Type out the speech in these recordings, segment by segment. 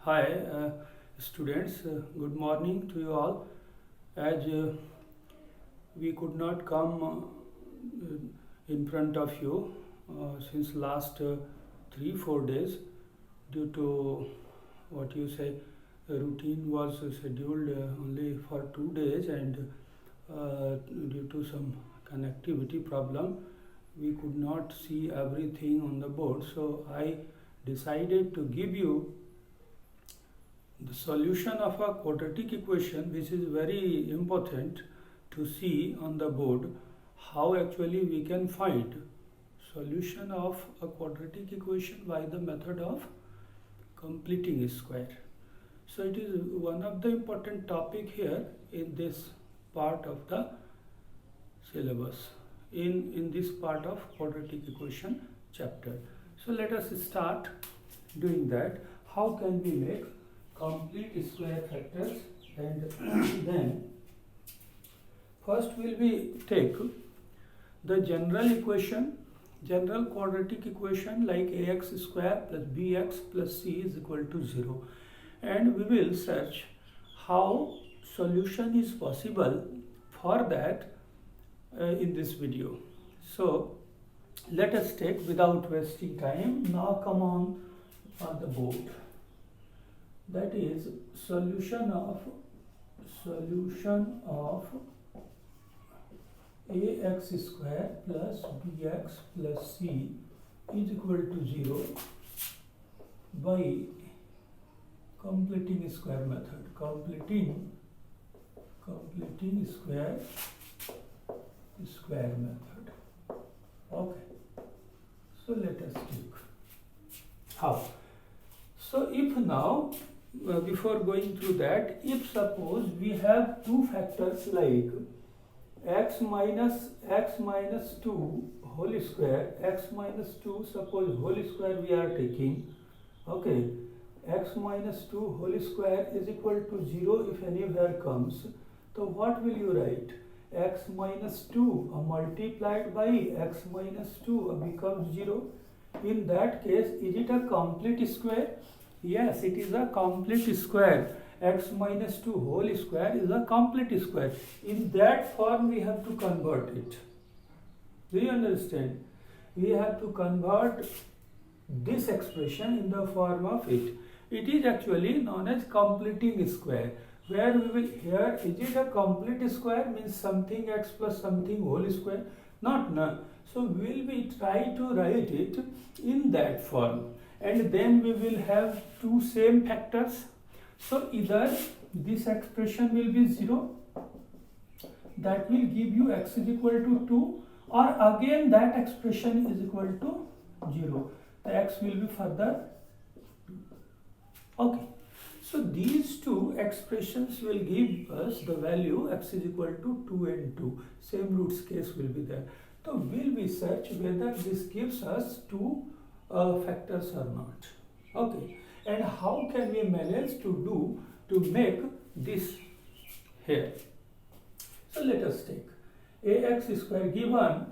Hi, students. Good morning to you all. As we could not come in front of you since last 3-4 days due to what you say, routine was scheduled only for 2 days, and due to some connectivity problem, we could not see everything on the board. So I decided to give you the solution of a quadratic equation, which is very important to see on the board, how actually we can find solution of a quadratic equation by the method of completing square. So it is one of the important topic here in this part of the syllabus, in this part of quadratic equation chapter. So let us start doing that. How can we make complete square factors? And then first will we take the general quadratic equation, like ax square plus bx plus c is equal to 0, and we will search how solution is possible for that in this video. So let us take, without wasting time, now come on the board. That is solution of ax square plus bx plus c is equal to 0 by completing square method. Completing square method. Okay. So let us take how. So if now, before going through that, if suppose we have two factors like x minus 2 whole square, x minus 2, suppose whole square we are taking, okay, x minus 2 whole square is equal to 0 if anywhere comes. So what will you write? X minus 2 multiplied by x minus 2 becomes 0. In that case, is it a complete square? Yes, it is a complete square. X minus 2 whole square is a complete square. In that form we have to convert it. Do you understand? We have to convert this expression in the form of it. It is actually known as completing square, where we will here, is it a complete square, means something x plus something whole square? Not none. So will we try to write it in that form, and then we will have two same factors. So either this expression will be 0, that will give you x is equal to 2, or again that expression is equal to 0. The x will be further. Okay. So these two expressions will give us the value x is equal to 2 and 2. Same roots case will be there. So will we search whether this gives us two factors or not. Okay. And how can we manage to make this here? So let us take ax square given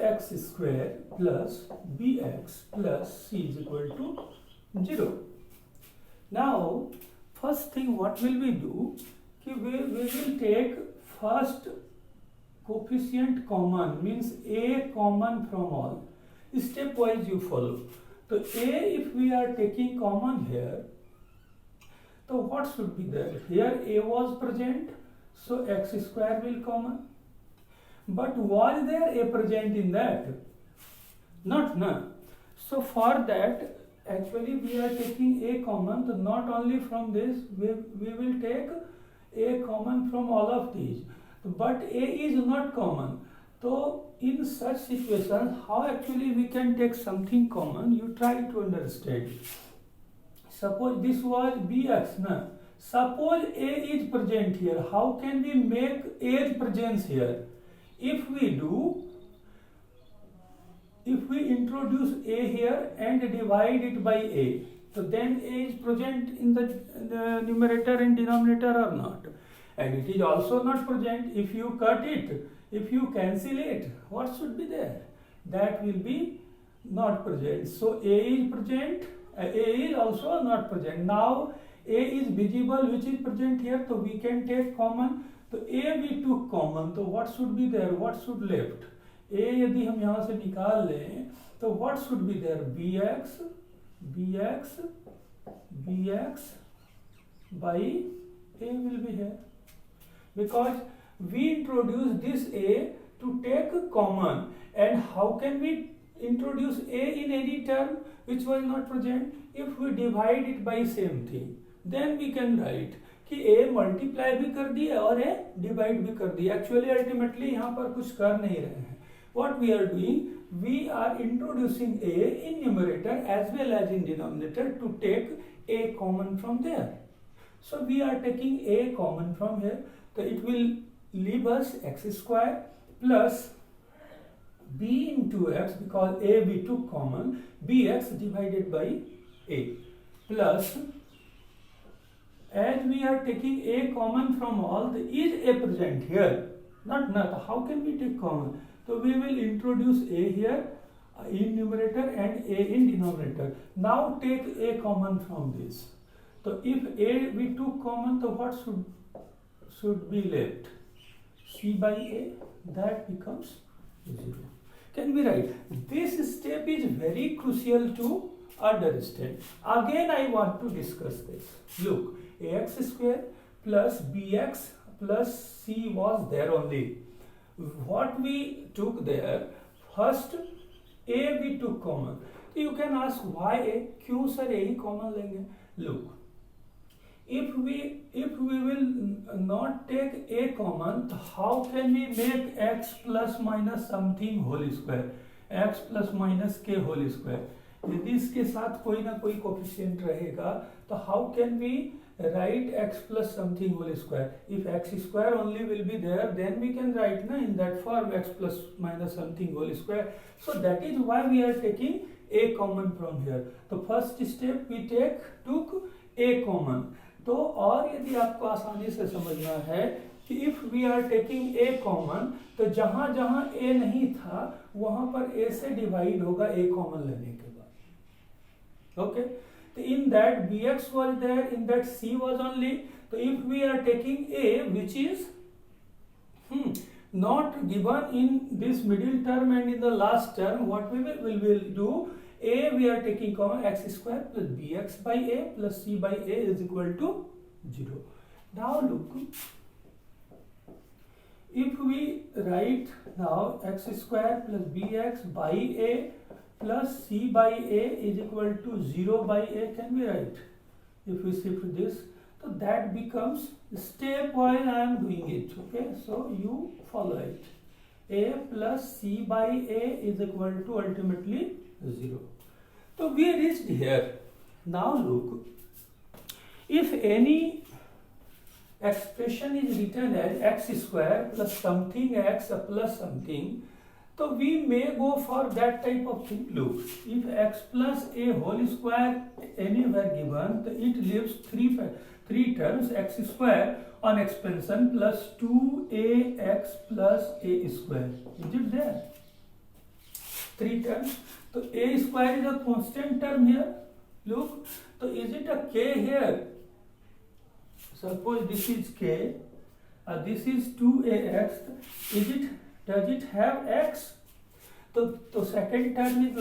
ax square plus bx plus c is equal to 0. Now first thing what will we do? We will take first coefficient common, means a common from all. Stepwise you follow. So a, if we are taking common here, so what should be there? Here a was present, so x square will common. But was there a present in that? Not none. So for that, actually we are taking a common. So not only from this, we will take a common from all of these. But a is not common. So in such situations, how actually we can take something common? You try to understand. Suppose this was bx, na? Suppose a is present here. How can we make a's presence here? If we introduce a here and divide it by a, so then a is present in the numerator and denominator or not? And it is also not present. If you cut it, if you cancel it, what should be there? That will be not present. So a is present A is also not present. Now A is visible, which is present here, so we can take common. तो A we took common, तो what should be there? What should left? A यदि हम यहाँ से निकाल लें तो what should be there? Bx by A will be here, because we introduce this A to take common. And how can we introduce A in any term which was not present? If we divide it by same thing, then we can write कि A multiply भी कर दिया और A divide भी कर दिया. Actually ultimately यहाँ पर कुछ कर नहीं रहे हैं. What we are doing, we are introducing A in numerator as well as in denominator to take A common from there. So we are taking A common from here, so it will leave us x square plus b into x, because A we took common, bx divided by A, plus, as we are taking A common from all, the is A present here, not, how can we take common? So we will introduce A here in numerator and A in denominator. Now take A common from this. So if A we took common, so what should be left? C by A, that becomes 0. Can we write? This step is very crucial to understand. Again I want to discuss this. Look, ax square plus bx plus c was there only. What we took there, first A we took common. So you can ask why A? क्यों sir A he common लेंगे? Look, if we will not take A common, how can we make x plus minus something whole square, x plus minus k whole square? यदि इसके साथ कोई ना कोई coefficient रहेगा, तो how can we write x plus something whole square? If x square only will be there, then we can write in that form x plus minus something whole square. So that is why we are taking A common from here. The first step we took A common. तो और यदि आपको आसानी से समझना है कि if we are taking A common, तो जहां जहां A नहीं था वहां पर A से डिवाइड होगा A common लेने के बाद. Okay, so in that bx was there, in that c was only. So if we are taking A, which is not given in this middle term and in the last term, what we will do, A we are taking common, x square plus bx by A plus c by A is equal to 0. Now look, if we write now x square plus bx by A plus c by A is equal to 0 by A, can we write? If we shift this, so that becomes stepwise I am doing it. Okay, so you follow it. A plus c by A is equal to ultimately 0. So we reached here. Now look, if any expression is written as x square plus something x plus something, so we may go for that type of thing. Look, if x plus A whole square anywhere given, so it leaves three terms, x square on expansion plus 2ax plus A square. Is it there? 3 terms. So A square is a constant term here. Look, so is it a k here? Suppose this is k, this is 2ax. Does it have x? So second term is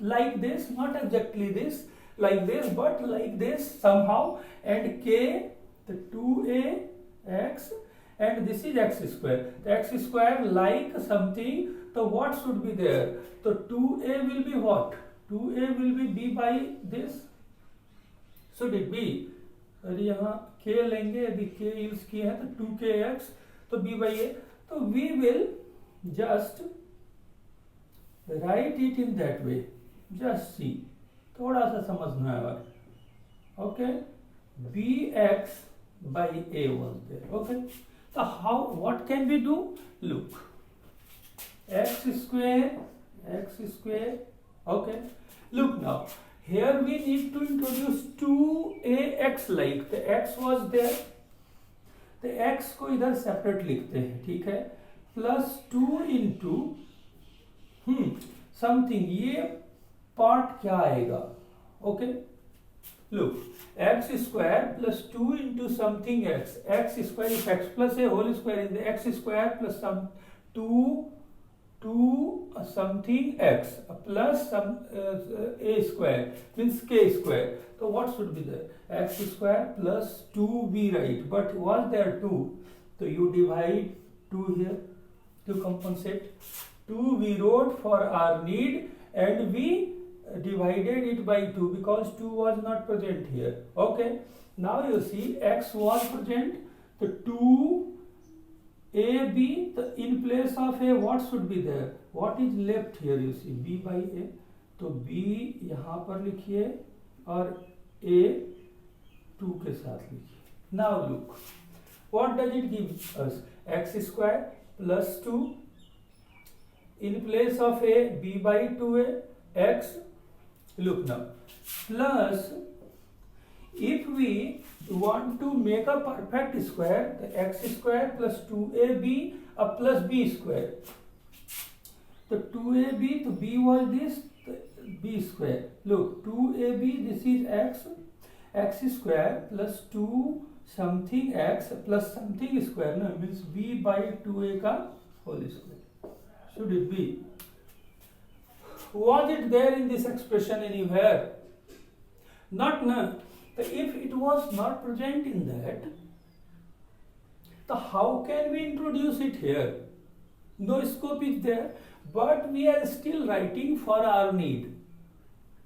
like this, not exactly this, like this, but like this somehow, and k, the 2ax, and this is x square. The x square like something, so what should be there? So 2a will be what? 2a will be b by this. Should it be? यदि यहाँ k लेंगे, यदि k use किया है तो 2kx, तो b by a. So we will just write it in that way. Just see, थोड़ा सा समझना है और. Okay, bx by a was there. Okay, so what can we do? Look, x square. Okay, look now. Here we need to introduce 2ax, like the x was there. तो x को इधर separate लिखते हैं, ठीक है, plus 2 into something. ये part क्या आएगा? Okay, look, x square plus 2 into something x square is x plus a whole square in the x square plus some 2 something x plus some a square means k square. So what should be there? X square plus 2 we write, but was there 2? So you divide 2 here to compensate. 2 we wrote for our need and we divided it by 2 because 2 was not present here. Okay, now you see x was present, the 2 a b, in place of a what should be there? What is left here? You see b by a, तो b यहाँ पर लिखिए और a 2 के साथ लिखिए. Now look, what does it give us? X square plus 2 in place of a b by 2a x. Look now, plus if we want to make a perfect square, the x square plus 2ab plus b square. The 2ab, the b was this, b square. Look, 2ab, this is x square plus 2 something x plus something square. No, means b by 2a ka whole square. Should it be? Was it there in this expression anywhere? Not now. If it was not present in that, so how can we introduce it here? No scope is there, but we are still writing for our need.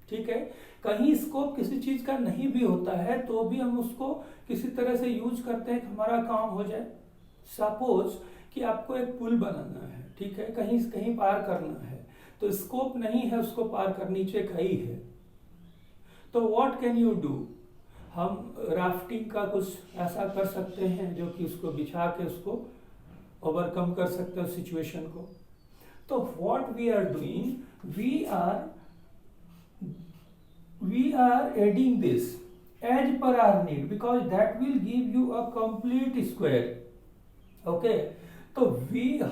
ठीक है, कहीं scope किसी चीज का नहीं भी होता है तो भी हम उसको किसी तरह से यूज करते हैं कि हमारा काम हो जाए. सपोज कि आपको एक पुल बनाना है, ठीक है, कहीं कहीं पार करना है, तो स्कोप नहीं है उसको पार कर, नीचे खाई है, तो व्हाट कैन यू डू? हम राफ्टिंग का कुछ ऐसा कर सकते हैं जो कि उसको बिछा के उसको ओवरकम कर सकते हैं सिचुएशन को. तो what we are doing, we are adding this as per our need because that will give you a complete square. Okay, so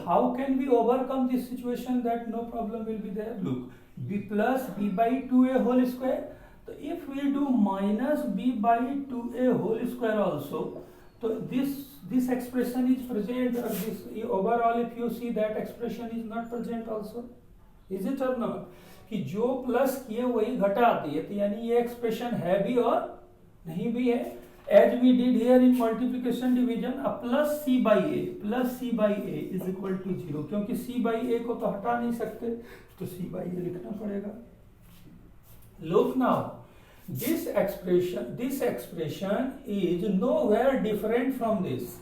how can we overcome this situation that no problem will be there? Look, b plus b by 2a whole square. So if we do minus b by 2a whole square also, so this expression is present, or this overall if you see that expression is not present also. Is it or not? कि जो plus किए वही घटा दिए, तो यानी ये expression है भी और नहीं भी है. As we did here in multiplication division, a plus c by a is equal to 0, क्योंकि सी बाई ए को तो हटा नहीं सकते, तो सी बाई ए लिखना पड़ेगा. Look now, this expression is nowhere different from this.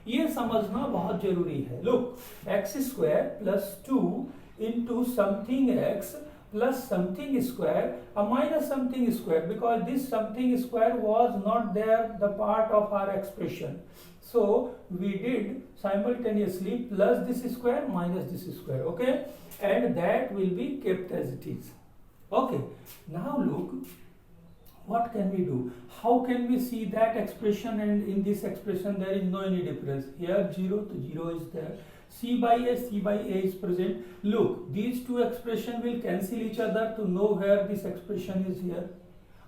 ये समझना बहुत जरूरी है. Look, x square plus 2 into something x plus something square minus something square, because this something square was not there, the part of our expression. So we did simultaneously plus this square minus this square. Okay, and that will be kept as it is. Okay, now look, what can we do? How can we see that expression, and in this expression there is no any difference? Here 0 to 0 is there. C by A is present. Look, these two expressions will cancel each other to know where this expression is here.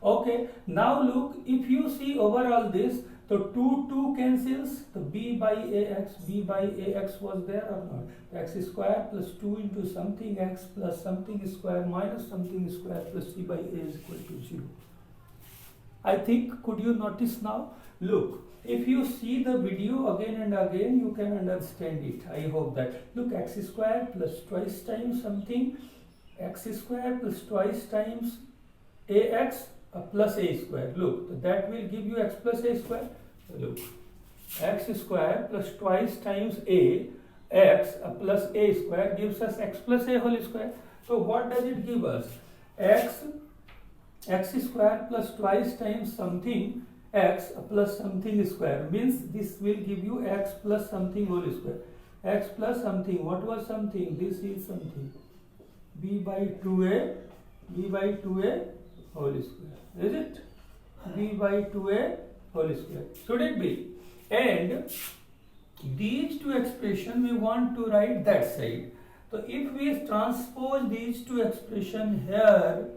Okay, now look, if you see overall this, the 2 cancels, the b by ax was there or not? X square plus 2 into something x plus something square minus something square plus c by a is equal to 0. I think, could you notice now? Look, if you see the video again and again, you can understand it. I hope that. Look, x square plus twice times something, x square plus twice times ax plus a square. Look, that will give you x plus a square. Look, x square plus twice times a x plus a square gives us x plus a whole square. So what does it give us? X square plus twice times something x plus something square means this will give you x plus something whole square. X plus something, what was something? This is something, b by 2a whole square. Is it? b by 2a whole square. Should it be? And these two expressions we want to write that side. So if we transpose these two expressions here,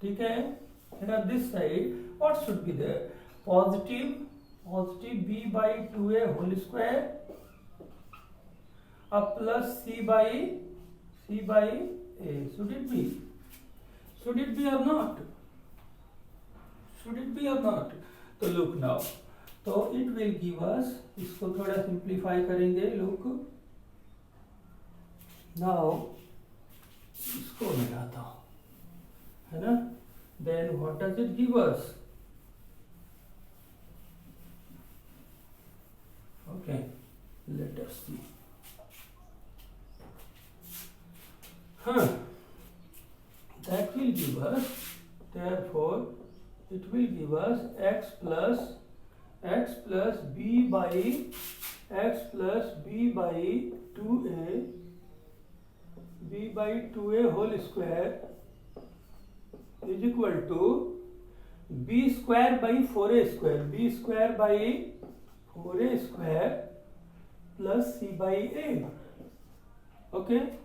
ठीक है, Here this side, what should be there? Positive b by 2a whole square up plus c by a. Should it be? Should it be or not? Should it be or not? तो look now. तो it will give us, इसको थोड़ा simplify करेंगे. Look. Now इसको मिलाता हूँ, है ना? Then what does it give us? Okay, let us see. That will give us, therefore it will give us x plus b by 2a whole square is equal to b square by 4a square, b square by 4a square plus c by a. Okay,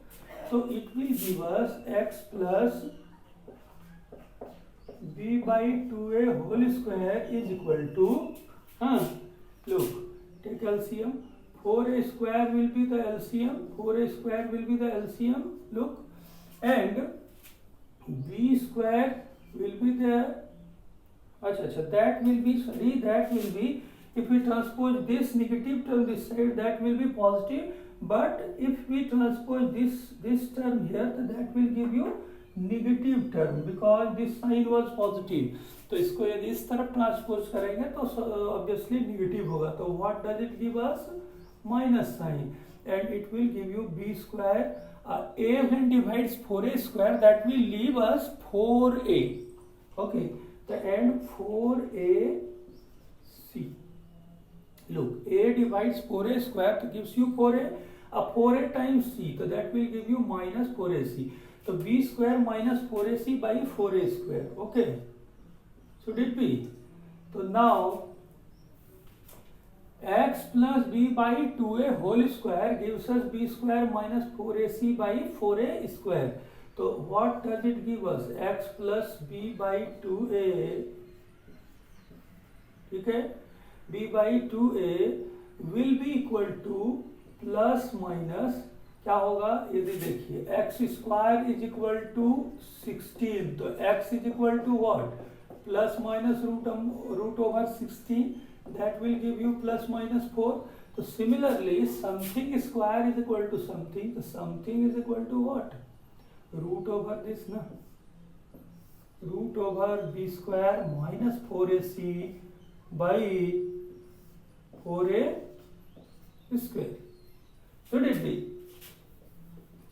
so it will give us x plus b by 2a whole square is equal to, look, take LCM. 4a square will be the LCM. 4a square will be the LCM. Look, and b square will be the, that will be, if we transpose this negative term this side, that will be positive. But if we transpose this term here, that will give you negative term because this sign was positive. तो इसको यदि इस तरफ transpose करेंगे तो obviously negative होगा. तो what does it give us? Minus sign, and it will give you b square. a when divides 4a square, that will leave us 4a. Okay, the end 4ac. Look, a divides 4a square to gives you 4a. 4a times c, so that will give you minus 4ac. So b square minus 4ac by 4a square. Okay, should it be? So now x plus b by 2a whole square gives us b square minus 4ac by 4a square. So what does it give us? X plus b by 2a, okay, b by 2a will be equal to plus minus क्या होगा? यदि देखिए x square is equal to 16, तो x is equal to what? Plus minus root over 16, that will give you plus minus 4. So similarly, something square is equal to something. So something is equal to what? Root over this, na? Root over b square minus 4ac by 4a square. Should it be?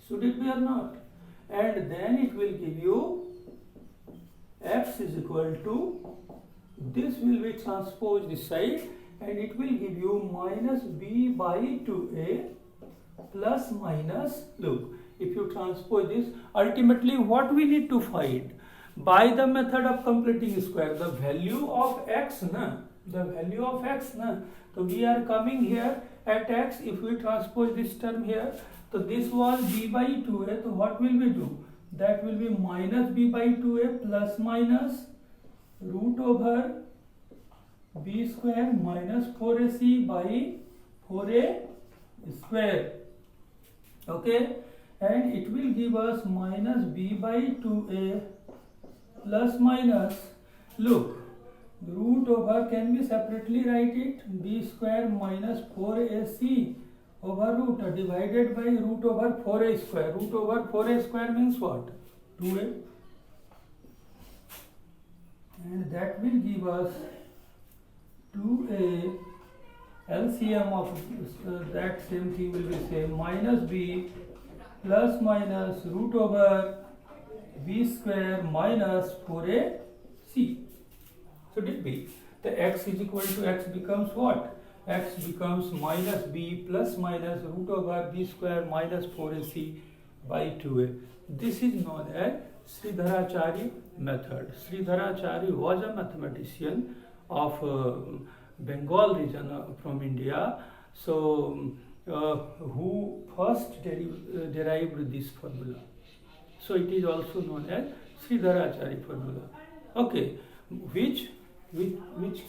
Should it be or not? And then it will give you x is equal to, this will be transposed this side, and it will give you minus b by 2a plus minus, look, if you transpose this, ultimately what we need to find? By the method of completing square, the value of x, na? The value of x, na? So we are coming here at x, if we transpose this term here, so this was b by 2a, so what will we do? That will be minus b by 2a plus minus root over b square minus 4ac by 4a square. Okay, and it will give us minus b by 2a plus minus, look, root over, can we separately write it? B square minus 4ac over root divided by root over 4a square. Root over 4a square means what? 2a. And that will give us 2a. LCM of that same thing will be same, minus b plus minus root over b square minus 4ac. Should it be? The x is equal to, x becomes what? X becomes minus b plus minus root over b square minus 4ac by 2a. This is known as Sridharacharya method. Sridharacharya was a mathematician of Bengal region from India. So, who first derived this formula. So, it is also known as Sridharacharya formula. Okay, which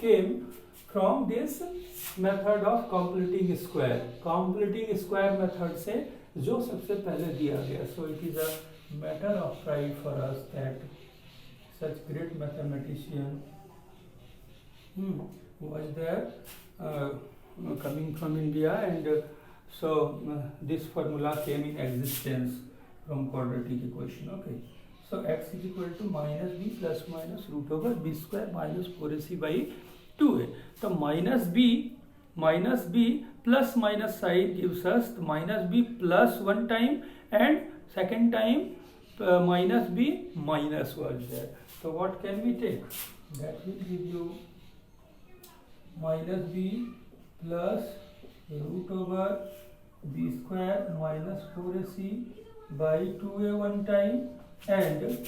came from this method of completing square. Completing square method से जो सबसे पहले दिया गया. So it is a matter of pride for us that such great mathematician was there coming from India, and this formula came in existence from quadratic equation. Okay, so x is equal to minus b plus minus root over b square minus 4ac by 2a. So minus b plus minus sign gives us minus b plus one time, and second time minus b minus was there. So what can we take? That will give you minus b plus root over b square minus 4ac by 2a one time, and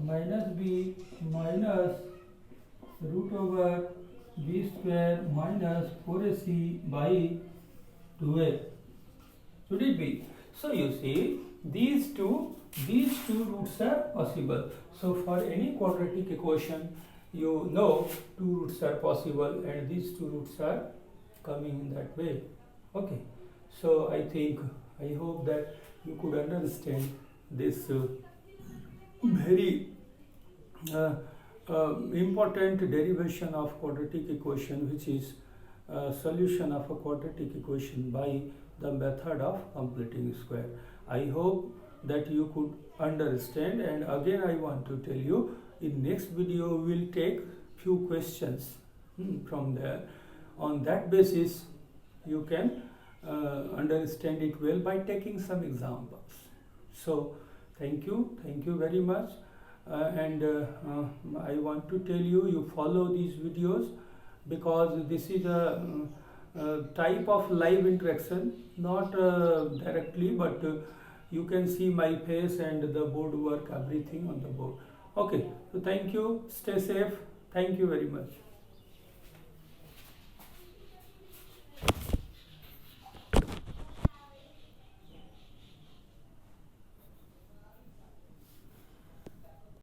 minus b minus root over b square minus 4ac by 2a. Should it be? So you see, these two roots are possible. So for any quadratic equation, you know two roots are possible, and these two roots are coming in that way. Okay, so I hope that you could understand this very important derivation of quadratic equation, which is solution of a quadratic equation by the method of completing square. I hope that you could understand, and again I want to tell you, in next video we will take few questions from there. On that basis you can understand it well by taking some examples. So thank you very much, and I want to tell you, you follow these videos, because this is a type of live interaction, not directly, but you can see my face and the board work, everything on the board. Okay, so thank you, stay safe, thank you very much.